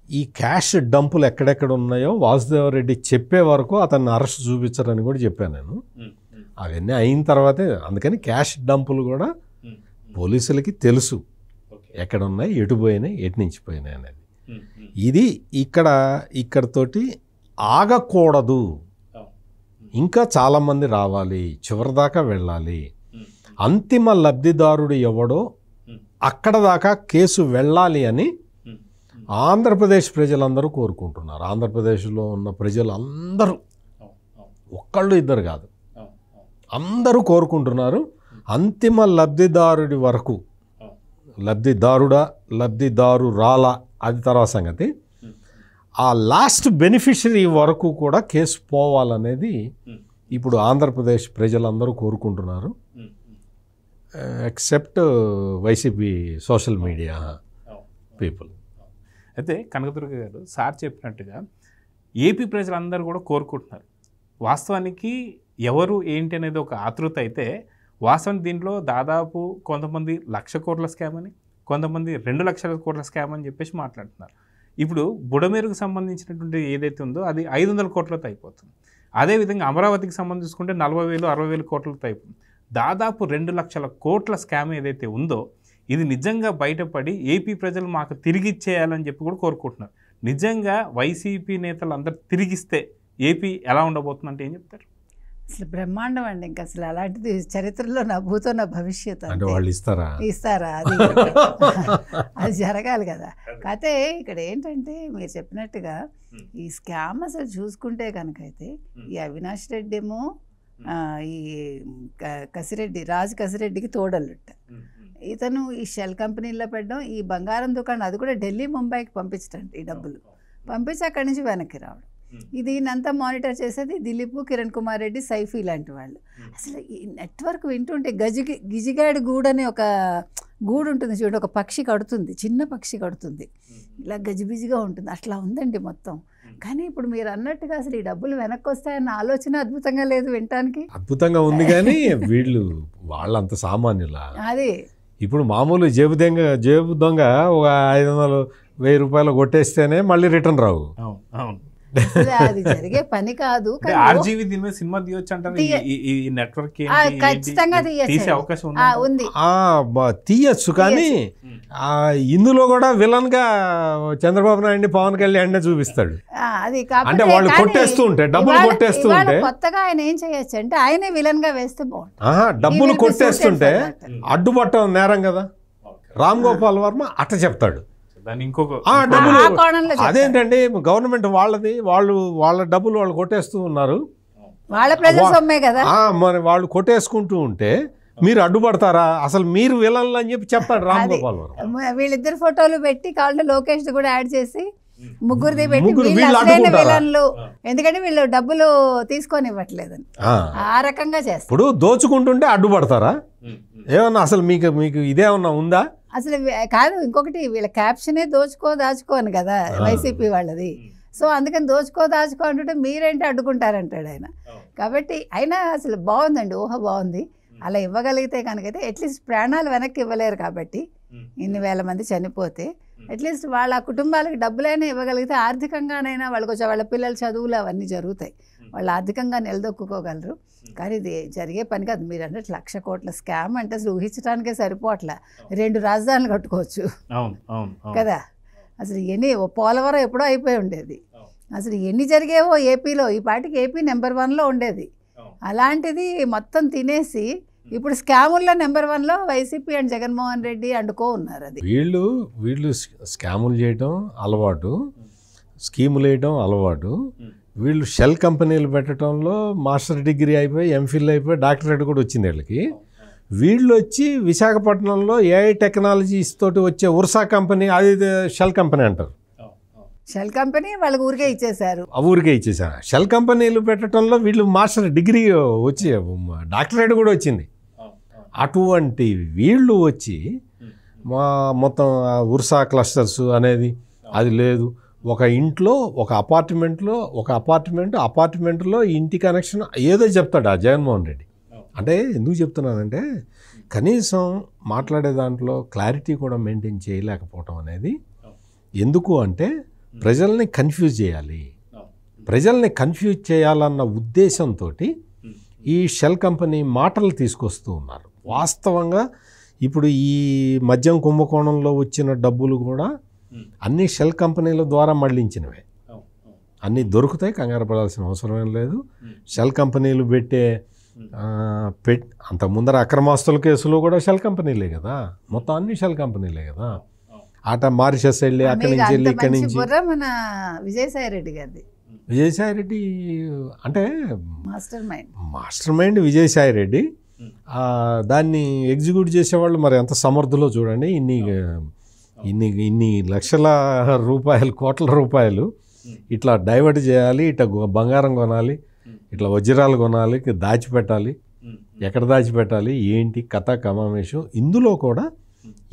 B: ఈ క్యాష్ డంపులు ఎక్కడెక్కడ ఉన్నాయో వాసుదేవరెడ్డి చెప్పే వరకు అతన్ని అరెస్ట్ చూపించరని కూడా చెప్పాను నేను. అవన్నీ అయిన తర్వాతే, అందుకని క్యాష్ డంపులు కూడా పోలీసులకి తెలుసు ఎక్కడ ఉన్నాయి, ఎటు పోయినాయి, ఎటు నుంచి పోయినాయి అనేది. ఇది ఇక్కడతోటి ఆగకూడదు, ఇంకా చాలామంది రావాలి, చివరిదాకా వెళ్ళాలి. అంతిమ లబ్ధిదారుడు ఎవడో అక్కడ దాకా కేసు వెళ్ళాలి అని ఆంధ్రప్రదేశ్ ప్రజలందరూ కోరుకుంటున్నారు. ఆంధ్రప్రదేశ్లో ఉన్న ప్రజలందరూ, ఒక్కళ్ళు ఇద్దరు కాదు, అందరూ కోరుకుంటున్నారు. అంతిమ లబ్ధిదారుడి వరకు, లబ్ధిదారు రాలా అది తర్వాత సంగతి, ఆ లాస్ట్ బెనిఫిషరీ వరకు కూడా కేసు పోవాలనేది ఇప్పుడు ఆంధ్రప్రదేశ్ ప్రజలందరూ కోరుకుంటున్నారు. Except YCP social media people.
A: అయితే కనకదుర్గ గారు సార్ చెప్పినట్టుగా ఏపీ ప్రజలందరూ కూడా కోరుకుంటున్నారు. వాస్తవానికి ఎవరు ఏంటి అనేది ఒక ఆతృత అయితే, వాస్తవానికి దీంట్లో దాదాపు కొంతమంది 1,00,000 కోట్ల స్కామ్ అని, కొంతమంది 2,00,000 కోట్ల స్కామ్ అని చెప్పేసి మాట్లాడుతున్నారు. ఇప్పుడు బుడమేరుకు సంబంధించినటువంటి ఏదైతే ఉందో అది 500 కోట్లతో అయిపోతుంది. అదేవిధంగా అమరావతికి సంబంధించుకుంటే 40,000, 60,000 కోట్లతో అయిపోతుంది. దాదాపు 2,00,000 కోట్ల స్కామ్ ఏదైతే ఉందో ఇది నిజంగా బయటపడి ఏపీ ప్రజలు మాకు తిరిగి ఇచ్చేయాలని చెప్పి కూడా కోరుకుంటున్నారు. నిజంగా వైసీపీ నేతలు అందరూ తిరిగిస్తే ఏపీ ఎలా ఉండబోతుందంటే ఏం చెప్తారు?
C: అసలు బ్రహ్మాండం అండి. ఇంకా అసలు అలాంటిది చరిత్రలో నా భూతో నా భవిష్యత్
B: అంటే వాళ్ళు ఇస్తారా?
C: ఇస్తారా? అది అది జరగాలి కదా. కాకపోతే ఇక్కడ ఏంటంటే మీరు చెప్పినట్టుగా ఈ స్కామ్ అసలు చూసుకుంటే కనుకైతే ఈ అవినాష్ రెడ్డి ఏమో ఈ కసిరెడ్డి రాజు కసిరెడ్డికి తోడల్లుట, ఇతను ఈ షెల్ కంపెనీలో పెట్టడం, ఈ బంగారం దుకాణం అది కూడా ఢిల్లీ ముంబైకి పంపించటండి ఈ డబ్బులు, పంపించి అక్కడి నుంచి వెనక్కి రావడం. ఇది అంతా మానిటర్ చేసేది దిలీప్, కిరణ్ కుమార్ రెడ్డి, సైఫీ లాంటి వాళ్ళు. అసలు ఈ నెట్వర్క్ వింటుంటే గిజిగాడి గూడు అనే ఒక గూడు ఉంటుంది చూడండి, ఒక పక్షి కడుతుంది, చిన్న పక్షి కడుతుంది, ఇలా గజిబిజిగా ఉంటుంది, అట్లా ఉందండి మొత్తం. కానీ ఇప్పుడు మీరు అన్నట్టుగా అసలు ఈ డబ్బులు వెనక్కి వస్తాయన్న ఆలోచన అద్భుతంగా లేదు వినటానికి.
B: అద్భుతంగా ఉంది కానీ వీళ్ళు వాళ్ళంత సామాన్యులా?
C: అది
B: ఇప్పుడు మామూలు జేబు దొంగ ఒక 500, 1000 రూపాయలు కొట్టేస్తేనే మళ్ళీ రిటర్న్ రావు.
C: అది జరిగే పని కాదు.
A: ఆర్జీవి దీని మీద సినిమా తీయొచ్చు అంటారు. ఈ నెట్వర్క్
C: ఖచ్చితంగా
A: తీసే అవకాశం
C: ఉంది,
B: తీయచ్చు. కానీ ఇందులో కూడా విలన్ గా చంద్రబాబు నాయుడిని పవన్ కళ్యాణ్ చూపిస్తాడు.
C: అది
B: అంటే వాళ్ళు కొట్టేస్తూ ఉంటే, డబ్బులు కొట్టేస్తూ ఉంటే
C: కొత్తగా ఆయన ఏం చేయొచ్చు అంటే ఆయనే విలన్ గా వేస్తే బాగుంటుంది.
B: డబ్బులు కొట్టేస్తుంటే అడ్డుపట్టడం నేరం కదా. రామ్ గోపాల్ వర్మ అట్ట చెప్తాడు. అదేంటండి గవర్నమెంట్ వాళ్ళది, వాళ్ళ డబ్బులు వాళ్ళు కొట్టేస్తూ ఉన్నారు,
C: వాళ్ళ ప్రజల సొమ్మే కదా.
B: మరి వాళ్ళు కొట్టేసుకుంటూ ఉంటే మీరు అడ్డుపడతారా? అసలు మీరు విలన్లు అని చెప్పి చెప్తాడు రామ్ గోపాల్ వర్మ.
C: వీళ్ళిద్దరు ఫోటోలు పెట్టి కావాలంటే లోకేష్ కూడా యాడ్ చేసి ముగ్గురిది పెట్టి విలన్లు, ఎందుకంటే వీళ్ళు డబ్బులు తీసుకొని ఇవ్వట్లేదని ఆ రకంగా చేస్తారు.
B: ఇప్పుడు దోచుకుంటుంటే అడ్డుపడతారా? ఏమన్నా అసలు మీకు ఇదేమన్నా ఉందా?
C: అసలు కాదు. ఇంకొకటి వీళ్ళ క్యాప్షనే దాచుకోని కదా వైసీపీ వాళ్ళది. సో అందుకని దాచుకో అంటుంటే మీరేంటి అడ్డుకుంటారంటాడు ఆయన. కాబట్టి అయినా అసలు బాగుందండి, ఊహ బాగుంది. అలా ఇవ్వగలిగితే కనుకైతే అట్లీస్ట్ ప్రాణాలు వెనక్కి ఇవ్వలేరు కాబట్టి ఇన్ని వేల మంది చనిపోతే అట్లీస్ట్ వాళ్ళ కుటుంబాలకు డబ్బులైనా ఇవ్వగలిగితే ఆర్థికంగానైనా వాళ్ళ పిల్లల చదువులు అవన్నీ జరుగుతాయి, వాళ్ళు ఆర్థికంగా నిలదొక్కుకోగలరు. కానీ ఇది జరిగే పని కాదు. మీరు అంటే 1,00,000 కోట్ల స్కామ్ అంటే అసలు ఊహించడానికే సరిపోవట్లే. 2 రాజధానులు కట్టుకోవచ్చు కదా. అసలు పోలవరం ఎప్పుడో అయిపోయి ఉండేది. అసలు ఎన్ని జరిగేవో ఏపీలో, ఈ పాటికి ఏపీ నెంబర్ 1లో ఉండేది. అలాంటిది మొత్తం తినేసి ఇప్పుడు స్కాముల్లో నెంబర్ 1లో వైసీపీ అండ్ జగన్మోహన్ రెడ్డి అండుకో ఉన్నారు. అది
B: వీళ్ళు స్కాములు చేయడం అలవాటు, స్కీములు వేయడం అలవాటు. వీళ్ళు షెల్ కంపెనీలు పెట్టడంలో మాస్టర్ డిగ్రీ అయిపోయి, ఎంఫిల్ అయిపోయి, డాక్టరేట్ కూడా వచ్చింది వీళ్ళకి. వీళ్ళు వచ్చి విశాఖపట్నంలో ఏఐ టెక్నాలజీస్ తోటి వచ్చే ఉర్సా కంపెనీ, అది షెల్ కంపెనీ అంటారు.
C: షెల్ కంపెనీ వాళ్ళకి ఊరికే ఇచ్చేసారు.
B: షెల్ కంపెనీలు పెట్టడంలో వీళ్ళు మాస్టర్ డిగ్రీ వచ్చి, డాక్టరేట్ కూడా వచ్చింది. అటువంటి వీళ్ళు వచ్చి మొత్తం ఉర్సా క్లస్టర్స్ అనేది అది లేదు. ఒక ఇంట్లో ఒక అపార్ట్మెంట్లో ఇంటి కనెక్షన్ ఏదో చెప్తాడు ఆ జగన్మోహన్ రెడ్డి. అంటే ఎందుకు చెప్తున్నానంటే కనీసం మాట్లాడే దాంట్లో క్లారిటీ కూడా మెయింటైన్ చేయలేకపోవటం అనేది. ఎందుకు అంటే ప్రజల్ని కన్ఫ్యూజ్ చేయాలన్న ఉద్దేశంతో ఈ షెల్ కంపెనీ మాటలు తీసుకొస్తూ ఉన్నారు. వాస్తవంగా ఇప్పుడు ఈ మద్యం కుంభకోణంలో వచ్చిన డబ్బులు కూడా అన్ని షెల్ కంపెనీల ద్వారా మళ్లించినవే. అన్నీ దొరుకుతాయి, కంగారు పడాల్సిన అవసరమేం లేదు. షెల్ కంపెనీలు అంత ముందర అక్రమాస్తుల కేసులో కూడా షెల్ కంపెనీలే కదా, మొత్తం అన్ని షెల్ కంపెనీలే కదా. ఆట మారిషస్ వెళ్ళి అక్కడి నుంచి వెళ్ళి ఇక్కడి నుంచి
C: మన
B: విజయసాయి రెడ్డి అంటే మాస్టర్ మైండ్ విజయసాయి రెడ్డి. దాన్ని ఎగ్జిక్యూట్ చేసేవాళ్ళు మరి ఎంత సమర్థులో చూడండి. ఇన్ని లక్షల రూపాయలు, కోట్ల రూపాయలు ఇట్లా డైవర్ట్ చేయాలి, ఇట్లా బంగారం కొనాలి, ఇట్లా వజ్రాలు కొనాలి, దాచిపెట్టాలి, ఎక్కడ దాచిపెట్టాలి, ఏంటి కథ కమామేషం. ఇందులో కూడా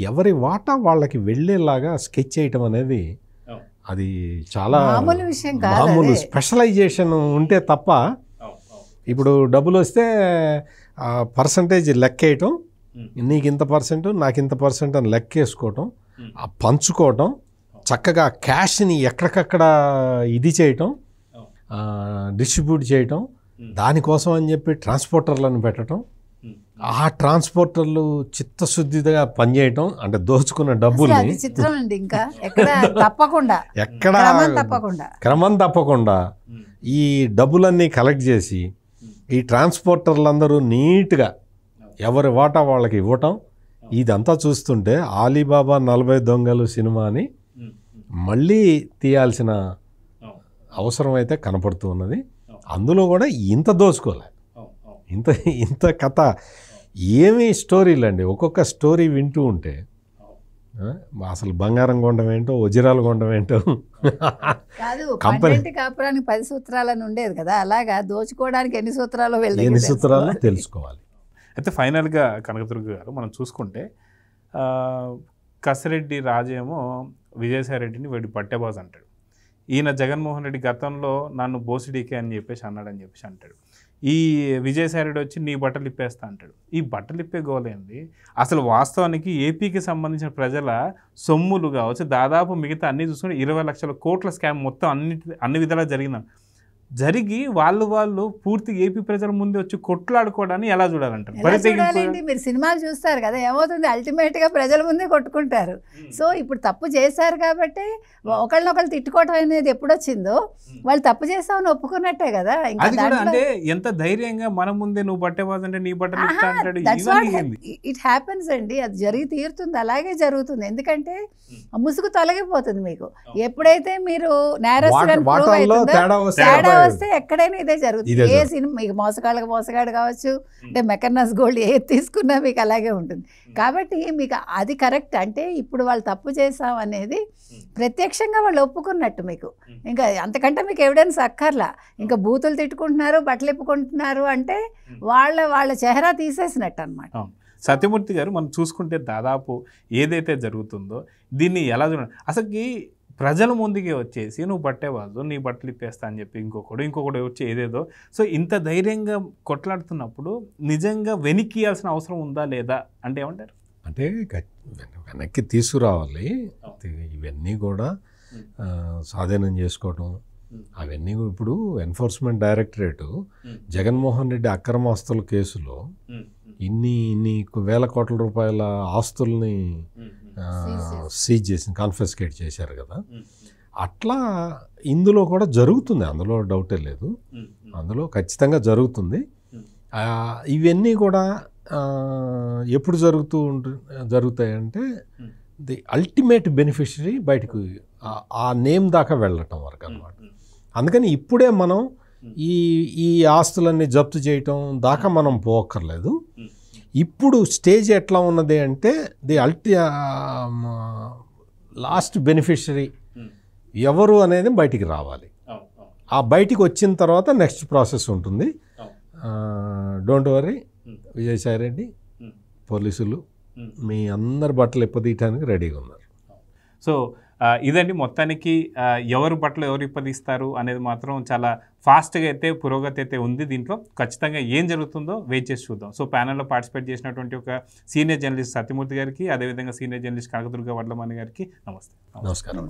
B: ఎవరి వాటా వాళ్ళకి వెళ్ళేలాగా స్కెచ్ చేయటం అనేది అది చాలా మామూలు స్పెషలైజేషన్ ఉంటే తప్ప. ఇప్పుడు డబ్బులు వస్తే పర్సంటేజ్ లెక్కేయటం, నీకు ఇంత పర్సెంట్ నాకు ఇంత పర్సెంట్ అని లెక్కేసుకోవటం, పంచుకోవటం, చక్కగా క్యాష్ని ఎక్కడికక్కడ ఇది చేయటం, డిస్ట్రిబ్యూట్ చేయటం, దానికోసం అని చెప్పి ట్రాన్స్పోర్టర్లను పెట్టడం, ఆ ట్రాన్స్పోర్టర్లు చిత్తశుద్ధిగా పనిచేయటం, అంటే దోచుకున్న డబ్బుల్ని క్రమం తప్పకుండా ఈ డబ్బులన్నీ కలెక్ట్ చేసి ఈ ట్రాన్స్పోర్టర్లందరూ నీట్గా ఎవరి వాటా వాళ్ళకి ఇవ్వటం, ఇదంతా చూస్తుంటే ఆలీబాబా 40 దొంగలు సినిమాని మళ్ళీ తీయాల్సిన అవసరం అయితే కనపడుతూ ఉన్నది. అందులో కూడా ఇంత దోచుకోలే, ఇంత ఇంత కథ ఏమీ స్టోరీలు అండి. ఒక్కొక్క స్టోరీ వింటూ ఉంటే అసలు బంగారం కొండం ఏంటో, వజ్రాలు కొండం ఏంటో.
C: కాదు, కంపెనీ కాపురానికి 10 సూత్రాలని ఉండేది కదా, అలాగా దోచుకోవడానికి ఎన్ని సూత్రాలు
B: తెలుసుకోవాలి.
A: అయితే ఫైనల్గా కనకదుర్గ గారు మనం చూసుకుంటే కసిరెడ్డి రాజేమో విజయసాయిరెడ్డిని వీడి పట్టెబాజ్ అంటాడు. ఈయన జగన్మోహన్ రెడ్డి గతంలో నన్ను బోసిడీకే అని చెప్పేసి అన్నాడని చెప్పేసి అంటాడు. ఈ విజయసాయిరెడ్డి వచ్చి నీ బట్టలు ఇప్పేస్తా అంటాడు. ఈ బట్టలు ఇప్పే గోలేంది? అసలు వాస్తవానికి ఏపీకి సంబంధించిన ప్రజల సొమ్ములు కావచ్చు, దాదాపు మిగతా అన్ని చూసుకుంటే 20 లక్షల కోట్ల స్కామ్ మొత్తం అన్ని విధాలా జరిగి వాళ్ళు పూర్తి ఏపీ ప్రజల ముందు వచ్చి కొట్లాడుకోవడాన్ని ఎలా చూడాలంటారు?
C: మీరు సినిమాలు చూస్తారు కదా, ఏమవుతుంది, అల్టిమేట్ గా ప్రజల ముందే కొట్టుకుంటారు. సో ఇప్పుడు తప్పు చేశారు కాబట్టి ఒకళ్ళనొకళ్ళు తిట్టుకోవటం అనేది ఎప్పుడొచ్చిందో వాళ్ళు తప్పు చేసామని ఒప్పుకున్నట్టే కదా.
A: అంటే ఎంత ధైర్యంగా మన ముందే నువ్వు బట్టేవాజ్ అంటే నీ బట్టలు
C: ఇట్ హ్యాపెన్స్ అండి, అది జరిగి తీరుతుంది, అలాగే జరుగుతుంది. ఎందుకంటే ముసుగు తొలగిపోతుంది మీకు. ఎప్పుడైతే మీరు తేడా వస్తే ఎక్కడైనా ఇదే జరుగుతుంది. ఏ సినిమా మీకు మోసగాడు కావచ్చు, అంటే మెకర్నస్ గోల్డ్ ఏది తీసుకున్నా మీకు అలాగే ఉంటుంది. కాబట్టి మీకు అది కరెక్ట్. అంటే ఇప్పుడు వాళ్ళు తప్పు చేసాం అనేది ప్రత్యక్షంగా వాళ్ళు ఒప్పుకున్నట్టు మీకు. ఇంకా అంతకంటే మీకు ఎవిడెన్స్ అక్కర్లా. ఇంకా బూతులు తిట్టుకుంటున్నారు, బట్టలు ఇప్పుకుంటున్నారు అంటే వాళ్ళ చెహరా తీసేసినట్టు అనమాట.
A: సత్యమూర్తి గారు మనం చూసుకుంటే దాదాపు ఏదైతే జరుగుతుందో దీన్ని ఎలా చూడండి, అసలుకి ప్రజల ముందుకే వచ్చేసి నువ్వు బట్టేవాళ్ళు నీ బట్టలు ఇప్పేస్తా అని చెప్పి ఇంకొకటి వచ్చి ఏదేదో. సో ఇంత ధైర్యంగా కొట్లాడుతున్నప్పుడు నిజంగా వెనక్కియాల్సిన అవసరం ఉందా లేదా అంటే ఏమంటారు?
B: అంటే వెనక్కి తీసుకురావాలి. ఇవన్నీ కూడా స్వాధీనం చేసుకోవడం అవన్నీ ఇప్పుడు ఎన్ఫోర్స్మెంట్ డైరెక్టరేటు జగన్మోహన్ రెడ్డి అక్రమాస్తుల కేసులో ఇన్ని వేల కోట్ల రూపాయల ఆస్తుల్ని సీజ్ చేసి కాన్ఫిస్కేట్ చేశారు కదా. అట్లా ఇందులో కూడా జరుగుతుంది, అందులో డౌటే లేదు, అందులో ఖచ్చితంగా జరుగుతుంది. ఇవన్నీ కూడా ఎప్పుడు జరుగుతాయంటే ది అల్టిమేట్ బెనిఫిషరీ బయటకు ఆ నేమ్ దాకా వెళ్ళటం వరకు అన్నమాట. అందుకని ఇప్పుడే మనం ఈ ఆస్తులన్నీ జప్తు చేయటం దాకా మనం పోక్కర్లేదు. ఇప్పుడు స్టేజ్ ఎట్లా ఉన్నది అంటే ది లాస్ట్ బెనిఫిషరీ ఎవరు అనేది బయటికి రావాలి. ఆ బయటికి వచ్చిన తర్వాత నెక్స్ట్ ప్రాసెస్ ఉంటుంది. డోంట్ వరీ, విజయసాయిరెడ్డి పోలీసులు మీ అందరి బట్టలు ఇప్పదీయటానికి రెడీగా ఉన్నారు.
A: సో ఇదండి మొత్తానికి ఎవరు బట్టలు ఎవరు ఇప్పదీస్తారు అనేది మాత్రం చాలా ఫాస్ట్గా అయితే పురోగతి అయితే ఉంది. దీంట్లో ఖచ్చితంగా ఏం జరుగుతుందో వెయిట్ చేసి చూద్దాం. సో ప్యానెల్లో పార్టిసిపేట్ చేసినటువంటి ఒక సీనియర్ జర్నలిస్ట్ సత్యమూర్తి గారికి, అదేవిధంగా సీనియర్ జర్నలిస్ట్ కనకదుర్గ వడ్లమణి గారికి నమస్తే.
B: నమస్కారం.